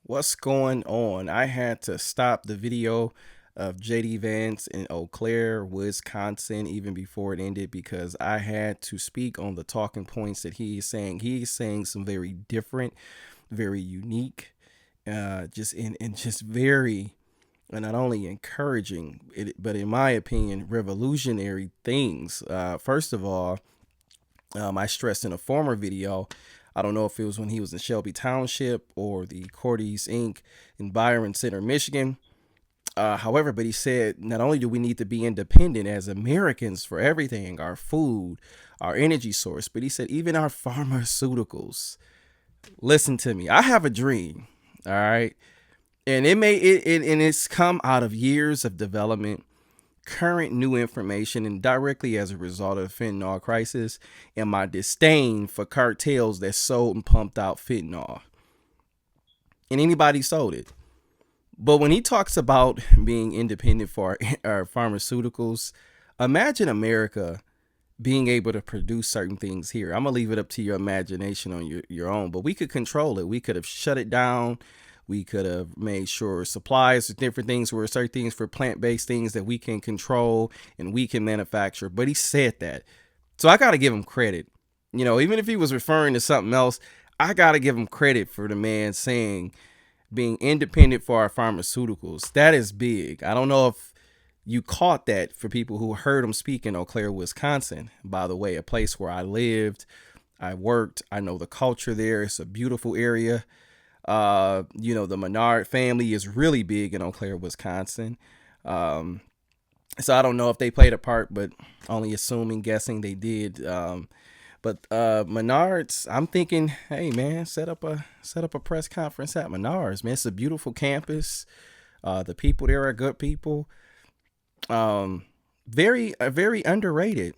What's going on? I had to stop the video of JD Vance in Eau Claire, Wisconsin, even before it ended because I had to speak on the talking points that he is saying. He is saying some very different, very unique, just very not only encouraging, but in my opinion, revolutionary things. First of all, I stressed in a former video, I don't know if it was when he was in Shelby Township or the Cordy's Inc. in Byron Center, Michigan. However, but he said not only do we need to be independent as Americans for everything, our food, our energy source, but he said even our pharmaceuticals. Listen to me. I have a dream. All right. And it's come out of years of development, current new information, and directly as a result of the fentanyl crisis and my disdain for cartels that sold and pumped out fentanyl. And anybody sold it. But when he talks about being independent for our pharmaceuticals, imagine America being able to produce certain things here. I'm gonna leave it up to your imagination on your own, but we could control it. We could have shut it down. We could have made sure supplies, different things were certain things for plant-based things that we can control and we can manufacture. But he said that. So I gotta give him credit. Even if he was referring to something else, I gotta give him credit for the man saying being independent for our pharmaceuticals. That is big. I don't know if you caught that for people who heard him speak in Eau Claire, Wisconsin. By the way, a place where I lived, I worked, I know the culture there. It's a beautiful area. The Menard family is really big in Eau Claire, Wisconsin. So I don't know if they played a part, but only assuming, guessing they did. But Menards, I'm thinking, hey man, set up a press conference at Menards, man. It's a beautiful campus. The people there are good people. Very underrated,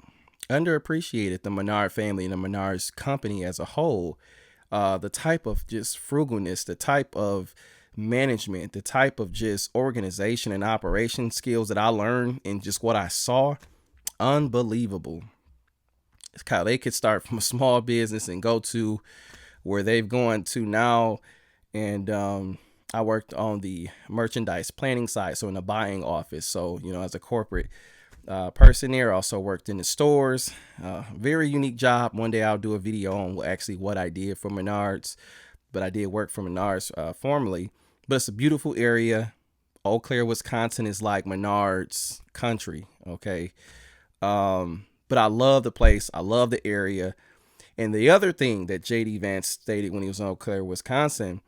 underappreciated. The Menard family and the Menards company as a whole. The type of just frugalness, the type of management, the type of just organization and operation skills that I learned and just what I saw, unbelievable. It's kind of, they could start from a small business and go to where they've gone to now. And I worked on the merchandise planning side, so in the buying office. So, as a corporate person there, also worked in the stores. Very unique job. One day I'll do a video on actually what I did for Menards, but I did work for Menards formerly. But it's a beautiful area. Eau Claire, Wisconsin is like Menards country. Okay. But I love the place. I love the area. And the other thing that JD Vance stated when he was in Eau Claire, Wisconsin,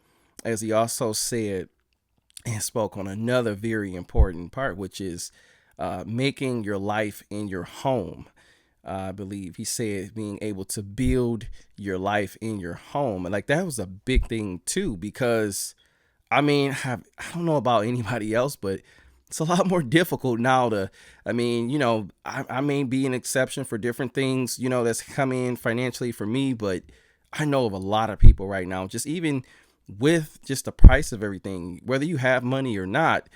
as he also said and spoke on another very important part, which is making your life in your home. I believe he said being able to build your life in your home. And like that was a big thing too, because I don't know about anybody else, but it's a lot more difficult now to, I may be an exception for different things, that's come in financially for me, but I know of a lot of people right now, just even with just the price of everything, whether you have money or not,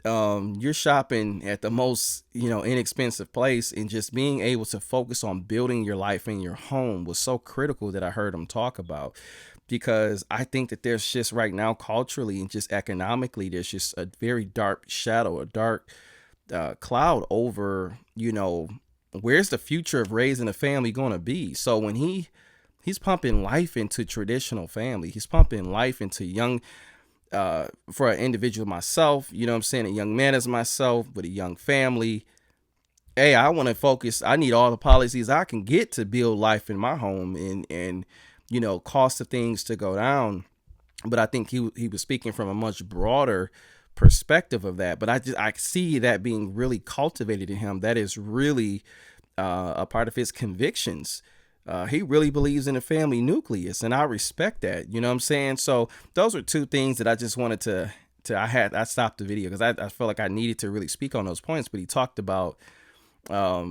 you're shopping at the most, inexpensive place, and just being able to focus on building your life in your home was so critical that I heard him talk about. Because I think that there's just right now culturally and just economically, there's just a very dark shadow, a dark cloud over, where's the future of raising a family going to be? So when he's pumping life into traditional family, he's pumping life into young, for an individual myself, what I'm saying, a young man as myself with a young family. Hey, I want to focus. I need all the policies I can get to build life in my home, and cost of things to go down. But I think he was speaking from a much broader perspective of that. But I see that being really cultivated in him. That is really a part of his convictions. He really believes in the family nucleus, and I respect that. You know what I'm saying? So those are two things that I just wanted I stopped the video because I felt like I needed to really speak on those points. But he talked about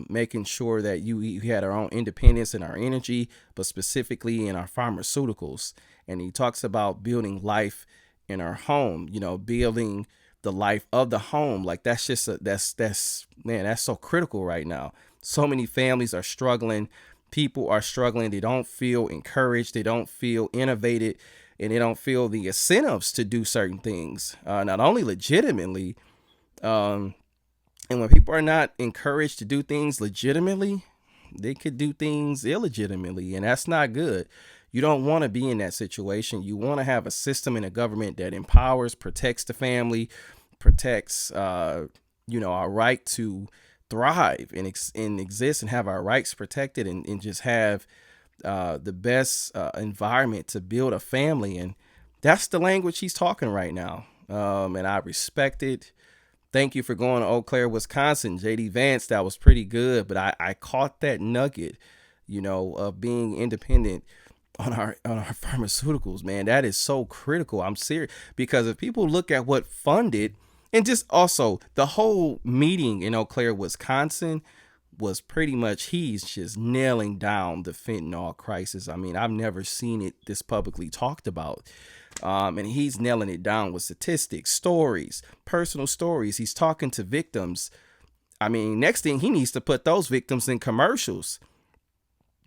making sure that you had our own independence in our energy, but specifically in our pharmaceuticals. And he talks about building life in our home, building the life of the home. Like that's just that's man, that's so critical right now. So many families are struggling. People are struggling. They don't feel encouraged. They don't feel innovated. and they don't feel the incentives to do certain things, not only legitimately. Um, and when people are not encouraged to do things legitimately, they could do things illegitimately, and that's not good. You don't want to be in that situation. You want to have a system in a government that empowers, protects the family, protects, our right to thrive and exist and have our rights protected, and just have the best environment to build a family. And that's the language he's talking right now. And I respect it. Thank you for going to Eau Claire, Wisconsin, JD Vance. That was pretty good, but I caught that nugget, of being independent on our pharmaceuticals, man. That is so critical. I'm serious, because if people look at what funded, and just also the whole meeting in Eau Claire, Wisconsin, was pretty much, he's just nailing down the fentanyl crisis. I mean, I've never seen it this publicly talked about. And he's nailing it down with statistics, stories, personal stories. He's talking to victims. I mean, next thing, he needs to put those victims in commercials.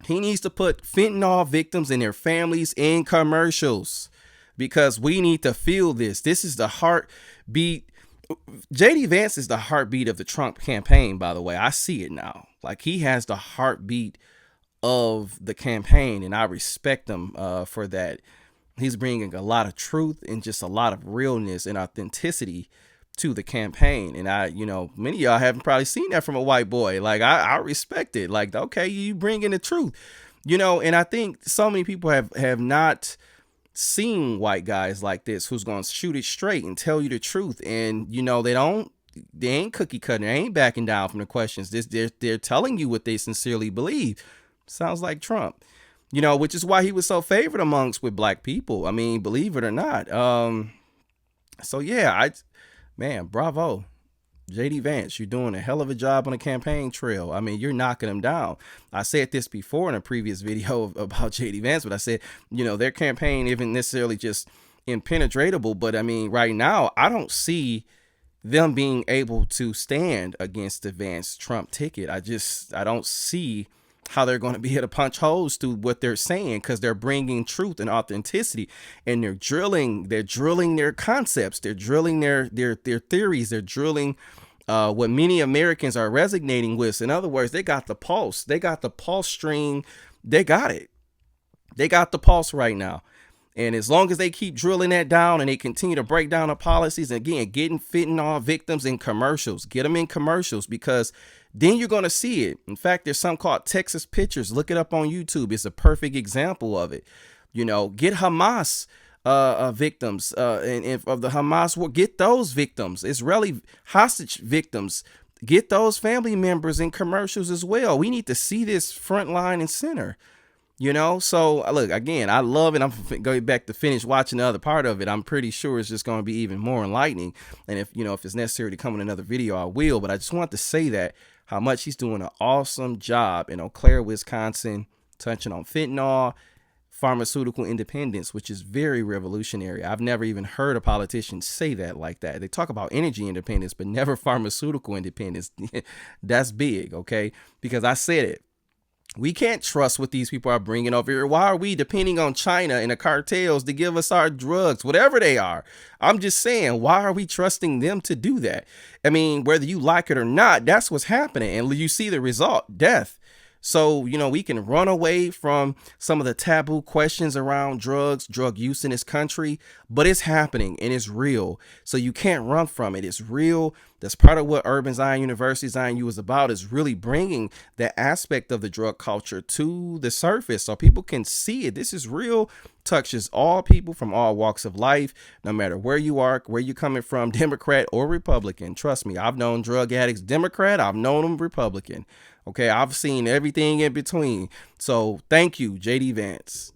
He needs to put fentanyl victims and their families in commercials, because we need to feel this. This is the heartbeat. JD Vance is the heartbeat of the Trump campaign, by the way. I see it now. Like, he has the heartbeat of the campaign, and I respect him for that. He's bringing a lot of truth and just a lot of realness and authenticity to the campaign. And many of y'all haven't probably seen that from a white boy. Like, I respect it. Like, okay, you bring in the truth, and I think so many people have not seen white guys like this, who's going to shoot it straight and tell you the truth. And, they ain't cookie cutting. They ain't backing down from the questions. They're telling you what they sincerely believe. Sounds like Trump. Which is why he was so favored amongst with black people. I mean, believe it or not. So yeah, man, bravo, JD Vance. You're doing a hell of a job on the campaign trail. I mean, you're knocking them down. I said this before in a previous video about JD Vance, but I said, their campaign isn't necessarily just impenetrable, but I mean, right now, I don't see them being able to stand against the Vance Trump ticket. I don't see how they're going to be able to punch holes through what they're saying, because they're bringing truth and authenticity, and they're drilling their concepts, they're drilling their theories, they're drilling what many Americans are resonating with. In other words, they got the pulse, they got the pulse string, they got the pulse right now. And as long as they keep drilling that down and they continue to break down the policies, and again, getting fentanyl victims in commercials, get them in commercials, because then you're going to see it. In fact, there's something called Texas Pictures. Look it up on YouTube. It's a perfect example of it. Get Hamas victims and of the Hamas war. Get those victims, Israeli hostage victims. Get those family members in commercials as well. We need to see this front line and center. So look, again, I love it. I'm going back to finish watching the other part of it. I'm pretty sure it's just going to be even more enlightening. And if it's necessary to come in another video, I will. But I just want to say that how much he's doing an awesome job in Eau Claire, Wisconsin, touching on fentanyl, pharmaceutical independence, which is very revolutionary. I've never even heard a politician say that like that. They talk about energy independence, but never pharmaceutical independence. That's big, okay? Because I said it. We can't trust what these people are bringing over here. Why are we depending on China and the cartels to give us our drugs, whatever they are? I'm just saying, why are we trusting them to do that? I mean, whether you like it or not, that's what's happening. And you see the result, death. So, we can run away from some of the taboo questions around drugs, drug use in this country, but it's happening and it's real. So you can't run from it. It's real. That's part of what Urban Zion University Zion U is about, is really bringing that aspect of the drug culture to the surface so people can see it. This is real, touches all people from all walks of life, no matter where you are, where you're coming from, Democrat or Republican. Trust me, I've known drug addicts Democrat, I've known them Republican. Okay, I've seen everything in between. So thank you, JD Vance.